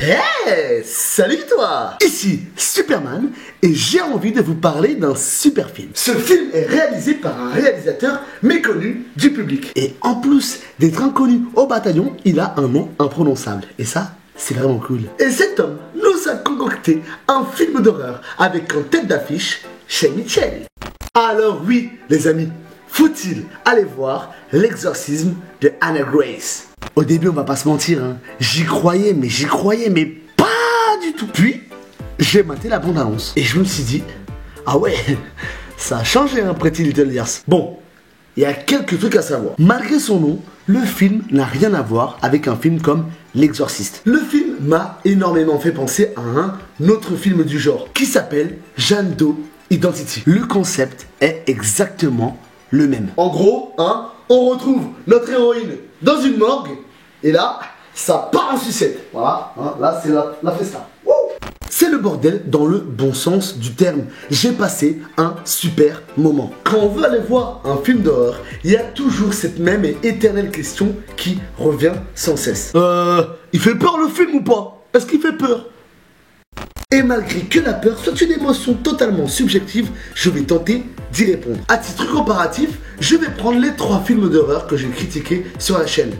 Hey, salut toi! Ici Superman et j'ai envie de vous parler d'un super film. Ce film est réalisé par un réalisateur méconnu du public. Et en plus d'être inconnu au bataillon, il a un nom imprononçable. Et ça, c'est vraiment cool. Et cet homme nous a concocté un film d'horreur avec en tête d'affiche Shay Mitchell. Alors oui, les amis, faut-il aller voir l'exorcisme de Hannah Grace? Au début, on va pas se mentir, hein. J'y croyais, mais pas du tout. Puis, j'ai maté la bande-annonce et je me suis dit, ah ouais, ça a changé, hein, Pretty Little Liars. Bon, il y a quelques trucs à savoir. Malgré son nom, le film n'a rien à voir avec un film comme L'Exorciste. Le film m'a énormément fait penser à un autre film du genre qui s'appelle Jane Doe Identity. Le concept est exactement le même. En gros, hein, on retrouve notre héroïne dans une morgue et là, ça part en sucette. Voilà, hein, là c'est la festa. Wouh, c'est le bordel dans le bon sens du terme. J'ai passé un super moment. Quand on veut aller voir un film d'horreur, il y a toujours cette même et éternelle question qui revient sans cesse. Il fait peur le film ou pas? Est-ce qu'il fait peur? Et malgré que la peur soit une émotion totalement subjective, je vais tenter d'y répondre. À titre comparatif, je vais prendre les 3 films d'horreur que j'ai critiqués sur la chaîne.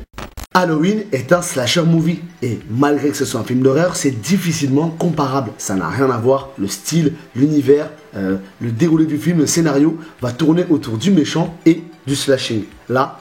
Halloween est un slasher movie et malgré que ce soit un film d'horreur, c'est difficilement comparable. Ça n'a rien à voir, le style, l'univers, le déroulé du film, le scénario va tourner autour du méchant et du slashing. Là,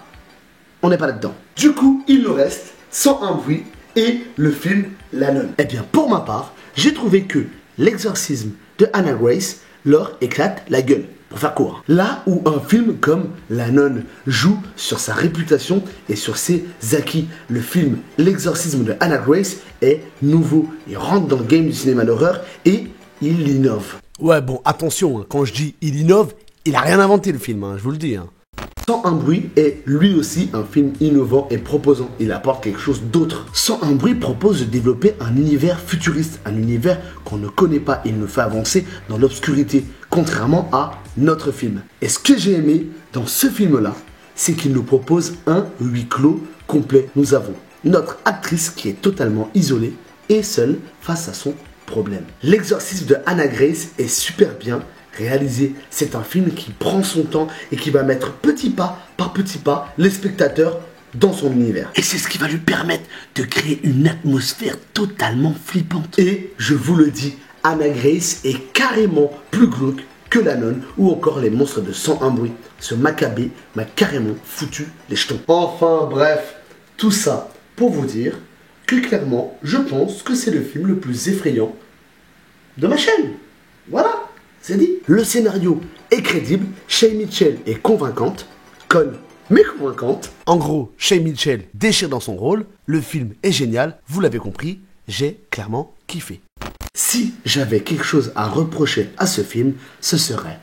on n'est pas là-dedans. Du coup, il nous reste Sans un bruit et le film La Nonne. Eh bien, pour ma part, j'ai trouvé que l'exorcisme de Hannah Grace leur éclate la gueule, pour faire court. Là où un film comme La Nonne joue sur sa réputation et sur ses acquis, le film L'exorcisme de Hannah Grace est nouveau. Il rentre dans le game du cinéma d'horreur et il innove. Ouais bon, attention, hein, quand je dis il innove, il a rien inventé le film, hein, je vous le dis. Hein. Sans un bruit est lui aussi un film innovant et proposant. Il apporte quelque chose d'autre. Sans un bruit propose de développer un univers futuriste, un univers qu'on ne connaît pas. Il nous fait avancer dans l'obscurité, contrairement à notre film. Et ce que j'ai aimé dans ce film-là, c'est qu'il nous propose un huis clos complet. Nous avons notre actrice qui est totalement isolée et seule face à son problème. L'exorcisme de Hannah Grace est super bien réalisé. C'est un film qui prend son temps et qui va mettre petit pas par petit pas les spectateurs dans son univers. Et c'est ce qui va lui permettre de créer une atmosphère totalement flippante. Et je vous le dis, Hannah Grace est carrément plus glauque que La Nonne ou encore les monstres de Sans un bruit. Ce macabé m'a carrément foutu les jetons. Enfin bref, tout ça pour vous dire que clairement, je pense que c'est le film le plus effrayant de ma chaîne. Voilà. C'est dit. Le scénario est crédible, Shay Mitchell est convaincante, conne mais convaincante. En gros, Shay Mitchell déchire dans son rôle, le film est génial, vous l'avez compris, j'ai clairement kiffé. Si j'avais quelque chose à reprocher à ce film, ce serait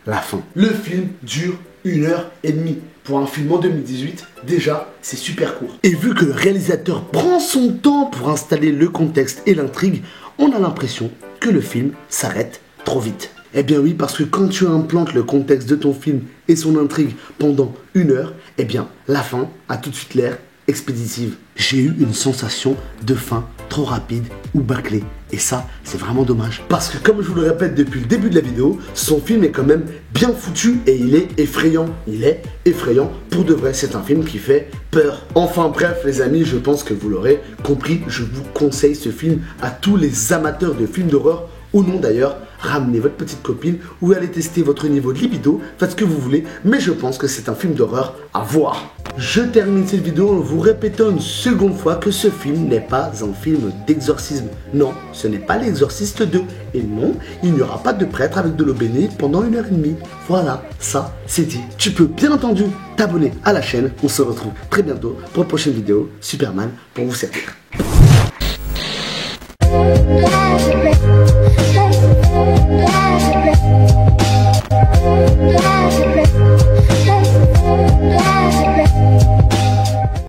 la fin. Le film dure 1h30. Pour un film en 2018, déjà, c'est super court. Et vu que le réalisateur prend son temps pour installer le contexte et l'intrigue, on a l'impression que le film s'arrête trop vite. Eh bien oui, parce que quand tu implantes le contexte de ton film et son intrigue pendant 1 heure, eh bien la fin a tout de suite l'air expéditive. J'ai eu une sensation de fin trop rapide ou bâclée. Et ça, c'est vraiment dommage. Parce que comme je vous le répète depuis le début de la vidéo, son film est quand même bien foutu et il est effrayant. Il est effrayant pour de vrai. C'est un film qui fait peur. Enfin bref les amis, je pense que vous l'aurez compris. Je vous conseille ce film à tous les amateurs de films d'horreur ou non d'ailleurs. Ramenez votre petite copine ou allez tester votre niveau de libido, faites ce que vous voulez, mais je pense que c'est un film d'horreur à voir. Je termine cette vidéo en vous répétant une seconde fois que ce film n'est pas un film d'exorcisme. Non, ce n'est pas l'Exorciste 2. Et non, il n'y aura pas de prêtre avec de l'eau bénite pendant 1h30. Voilà, ça c'est dit. Tu peux bien entendu t'abonner à la chaîne. On se retrouve très bientôt pour une prochaine vidéo. Superman pour vous servir.